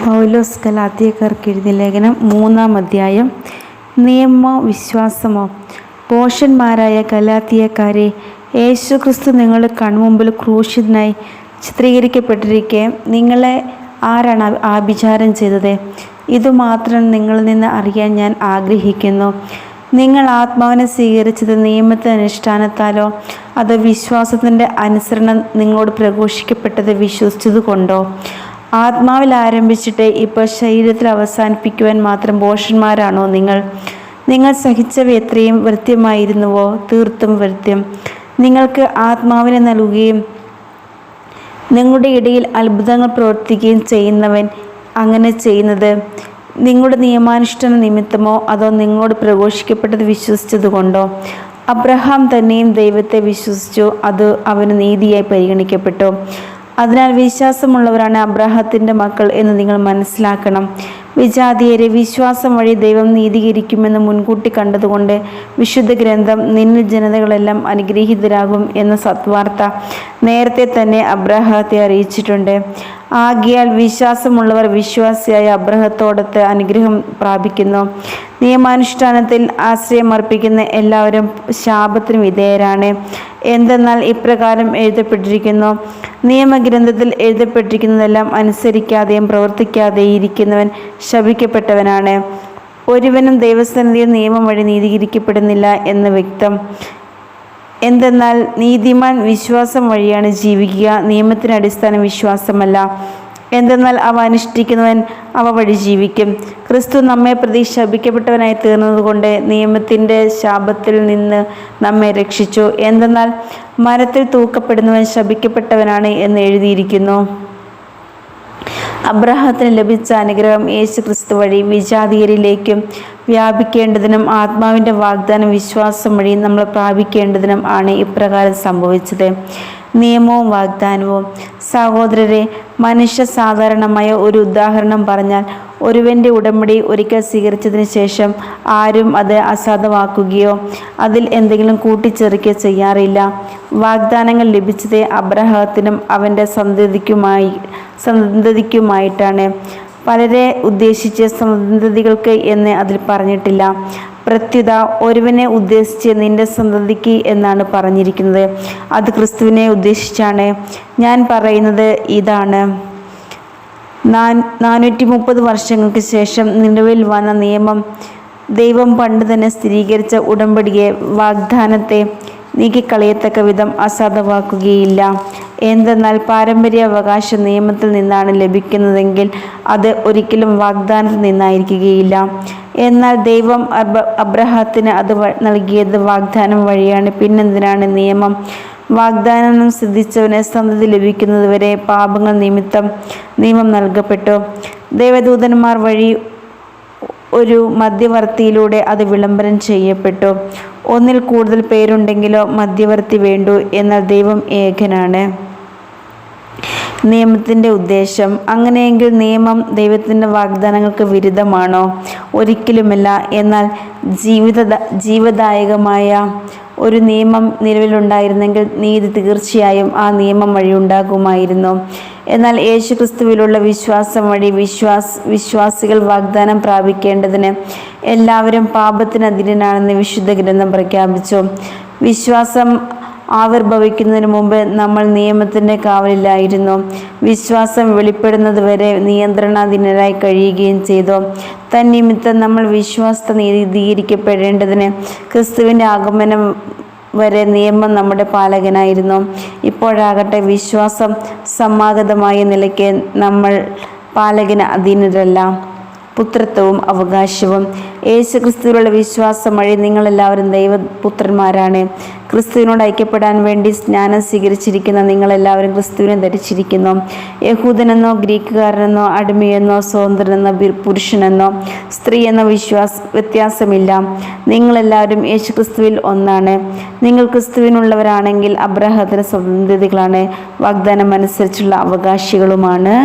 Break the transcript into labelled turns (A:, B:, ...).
A: പൗലോസ് ഗലാത്യക്കാർക്ക് എഴുതിയ ലേഖനം 3-ാം അധ്യായം. നിയമമോ വിശ്വാസമോ? ഭോഷന്മാരായ ഗലാത്യക്കാരെ, യേശുക്രിസ്തു നിങ്ങളുടെ കൺമുമ്പിൽ ക്രൂശിതനായി ചിത്രീകരിക്കപ്പെട്ടിരിക്കെ നിങ്ങളെ ആരാണ് ആഭിചാരം ചെയ്തത്? ഇതുമാത്രം നിങ്ങളിൽ നിന്ന് അറിയാൻ ഞാൻ ആഗ്രഹിക്കുന്നു. നിങ്ങൾ ആത്മാവിനെ സ്വീകരിച്ചത് നിയമത്തിന്റെ അനുഷ്ഠാനത്താലോ അതോ വിശ്വാസത്തിൻ്റെ അനുസരണം നിങ്ങളോട് പ്രഘോഷിക്കപ്പെട്ടത് വിശ്വസിച്ചതുകൊണ്ടോ? ആത്മാവിൽ ആരംഭിച്ചിട്ട് ഇപ്പോൾ ശരീരത്തിൽ അവസാനിപ്പിക്കുവാൻ മാത്രം ഭോഷന്മാരാണോ നിങ്ങൾ സഹിച്ചവ എത്രയും വൃത്യമായിരുന്നുവോ? തീർത്തും വൃത്യം. നിങ്ങൾക്ക് ആത്മാവിനെ നൽകുകയും നിങ്ങളുടെ ഇടയിൽ അത്ഭുതങ്ങൾ പ്രവർത്തിക്കുകയും ചെയ്യുന്നവൻ അങ്ങനെ ചെയ്യുന്നത് നിങ്ങളുടെ നിയമാനുഷ്ഠാന നിമിത്തമോ അതോ നിങ്ങളോട് പ്രഘോഷിക്കപ്പെട്ടത് വിശ്വസിച്ചതുകൊണ്ടോ? അബ്രഹാം തന്നെയും ദൈവത്തെ വിശ്വസിച്ചു, അത് അവന് നീതിയായി പരിഗണിക്കപ്പെട്ടു. അതിനാൽ വിശ്വാസമുള്ളവരാണ് അബ്രാഹത്തിൻ്റെ മക്കൾ എന്ന് നിങ്ങൾ മനസ്സിലാക്കണം. വിജാതിയരെ വിശ്വാസം വഴി ദൈവം നീതീകരിക്കുമെന്ന് മുൻകൂട്ടി കണ്ടതുകൊണ്ട് വിശുദ്ധ ഗ്രന്ഥം നിന്നിൽ ജനതകളെല്ലാം അനുഗ്രഹീതരാകും എന്ന സത്വാർത്ത നേരത്തെ തന്നെ അബ്രാഹത്തെ അറിയിച്ചിട്ടുണ്ട്. ആകയാൽ വിശ്വാസമുള്ളവർ വിശ്വാസിയായ അബ്രാഹത്തോടൊത്ത് അനുഗ്രഹം പ്രാപിക്കുന്നു. നിയമാനുഷ്ഠാനത്തിൽ ആശ്രയമർപ്പിക്കുന്ന എല്ലാവരും ശാപത്തിന് വിധേയരാണ്. എന്തെന്നാൽ ഇപ്രകാരം എഴുതപ്പെട്ടിരിക്കുന്നു: നിയമഗ്രന്ഥത്തിൽ എഴുതപ്പെട്ടിരിക്കുന്നതെല്ലാം അനുസരിക്കാതെയും പ്രവർത്തിക്കാതെയും ഇരിക്കുന്നവൻ ശപിക്കപ്പെട്ടവനാണ്. ഒരുവനും ദൈവസന്നിധിയിൽ നിയമം വഴി നീതീകരിക്കപ്പെടുന്നില്ല എന്ന് വ്യക്തം. എന്തെന്നാൽ നീതിമാൻ വിശ്വാസം വഴിയാണ് ജീവിക്കുക, നിയമത്തിന് അടിസ്ഥാനം വിശ്വാസമല്ല. എന്തെന്നാൽ അവ അനുഷ്ഠിക്കുന്നവൻ അവ വഴി ജീവിക്കും. ക്രിസ്തു നമ്മെ പ്രതി ശപിക്കപ്പെട്ടവനായി തീർന്നതുകൊണ്ട് നിയമത്തിൻ്റെ ശാപത്തിൽ നിന്ന് നമ്മെ രക്ഷിച്ചു. എന്തെന്നാൽ മരത്തിൽ തൂക്കപ്പെടുന്നവൻ ശപിക്കപ്പെട്ടവനാണ് എന്ന് എഴുതിയിരിക്കുന്നു. അബ്രാഹത്തിന് ലഭിച്ച അനുഗ്രഹം യേശു ക്രിസ്തു വഴി വിജാതീയരിലേക്കും വ്യാപിക്കേണ്ടതിനും ആത്മാവിൻ്റെ വാഗ്ദാനം വിശ്വാസം വഴി നമ്മൾ പ്രാപിക്കേണ്ടതിനും ആണ് ഇപ്രകാരം സംഭവിച്ചത്. നിയമവും വാഗ്ദാനവും. സഹോദരരെ, മനുഷ്യ സാധാരണമായ ഒരു ഉദാഹരണം പറഞ്ഞാൽ, ഒരുവൻ്റെ ഉടമ്പടി ഒരിക്കൽ സ്വീകരിച്ചതിന് ശേഷം ആരും അത് അസാധുവാക്കുകയോ അതിൽ എന്തെങ്കിലും കൂട്ടിച്ചേർക്കുകയോ ചെയ്യാറില്ല. വാഗ്ദാനങ്ങൾ ലഭിച്ചത് അബ്രാഹത്തിനും അവൻ്റെ സന്തതിക്കുമായിട്ടാണ്. പലരെ ഉദ്ദേശിച്ച് സന്തതികൾക്ക് എന്ന് അതിൽ പറഞ്ഞിട്ടില്ല. പ്രത്യുത ഒരുവനെ ഉദ്ദേശിച്ച് നിന്റെ സന്തതിക്ക് എന്നാണ് പറഞ്ഞിരിക്കുന്നത്. അത് ക്രിസ്തുവിനെ ഉദ്ദേശിച്ചാണ്. ഞാൻ പറയുന്നത് ഇതാണ്: 430 വർഷങ്ങൾക്ക് ശേഷം നിലവിൽ വന്ന നിയമം ദൈവം പണ്ട് തന്നെ സ്ഥിരീകരിച്ച ഉടമ്പടിയെ, വാഗ്ദാനത്തെ നീക്കിക്കളയത്തക്ക വിധം അസാധുവാക്കുകയില്ല. എന്തെന്നാൽ പാരമ്പര്യാവകാശം നിയമത്തിൽ നിന്നാണ് ലഭിക്കുന്നതെങ്കിൽ അത് ഒരിക്കലും വാഗ്ദാനത്തിൽ നിന്നായിരിക്കുകയില്ല. എന്നാൽ ദൈവം അബ്രാഹത്തിന് അത് നൽകിയത് വാഗ്ദാനം വഴിയാണ്. പിന്നെന്തിനാണ് നിയമം? വാഗ്ദാനം സിദ്ധിച്ചവന് സന്തതി ലഭിക്കുന്നതുവരെ പാപങ്ങൾ നിമിത്തം നിയമം നൽകപ്പെട്ടു. ദൈവദൂതന്മാർ വഴി ഒരു മധ്യവർത്തിയിലൂടെ അത് വിളംബരം ചെയ്യപ്പെട്ടു. ഒന്നിൽ കൂടുതൽ പേരുണ്ടെങ്കിലോ മധ്യവർത്തി വേണ്ടു. എന്നാൽ ദൈവം ഏകനാണ്. നിയമത്തിൻ്റെ ഉദ്ദേശം. അങ്ങനെയെങ്കിൽ നിയമം ദൈവത്തിൻ്റെ വാഗ്ദാനങ്ങൾക്ക് വിരുദ്ധമാണോ? ഒരിക്കലുമല്ല. എന്നാൽ ജീവദായകമായ ഒരു നിയമം നിലവിലുണ്ടായിരുന്നെങ്കിൽ നീതി തീർച്ചയായും ആ നിയമം വഴി ഉണ്ടാകുമായിരുന്നു. എന്നാൽ യേശുക്രിസ്തുവിലുള്ള വിശ്വാസം വഴി വിശ്വാസികൾ വാഗ്ദാനം പ്രാപിക്കേണ്ടതിന് എല്ലാവരും പാപത്തിന് അധീനനാണെന്ന് വിശുദ്ധ ഗ്രന്ഥം പ്രഖ്യാപിച്ചു. വിശ്വാസം ആവിർഭവിക്കുന്നതിന് മുമ്പ് നമ്മൾ നിയമത്തിൻ്റെ കാവലിലായിരുന്നു. വിശ്വാസം വെളിപ്പെടുന്നതുവരെ നിയന്ത്രണാധീനരായി കഴിയുകയും ചെയ്തു. തന്നിമിത്തം നമ്മൾ വിശ്വാസത്തെ നീതീകരിക്കപ്പെടേണ്ടതിന് ക്രിസ്തുവിൻ്റെ ആഗമനം വരെ നിയമം നമ്മുടെ പാലകനായിരുന്നു. ഇപ്പോഴാകട്ടെ വിശ്വാസം സമാഗതമായ നിലയ്ക്ക് നമ്മൾ പാലകന് അധീനരല്ല. പുത്രത്വവും അവകാശവും. യേശു ക്രിസ്തുവിലുള്ള വിശ്വാസം വഴി നിങ്ങളെല്ലാവരും ദൈവപുത്രന്മാരാണ്. ക്രിസ്തുവിനോട് ഐക്യപ്പെടാൻ വേണ്ടി സ്നാനം സ്വീകരിച്ചിരിക്കുന്ന നിങ്ങളെല്ലാവരും ക്രിസ്തുവിനെ ധരിച്ചിരിക്കുന്നു. യഹൂദനെന്നോ ഗ്രീക്കുകാരനെന്നോ അടിമയെന്നോ സ്വതന്ത്രനെന്നോ പുരുഷനെന്നോ സ്ത്രീ എന്നോ വ്യത്യാസമില്ല. നിങ്ങളെല്ലാവരും യേശു ക്രിസ്തുവിൽ ഒന്നാണ്. നിങ്ങൾ ക്രിസ്തുവിനുള്ളവരാണെങ്കിൽ അബ്രാഹത്തിന് സന്തതികളാണ്, വാഗ്ദാനം അനുസരിച്ചുള്ള അവകാശികളുമാണ്.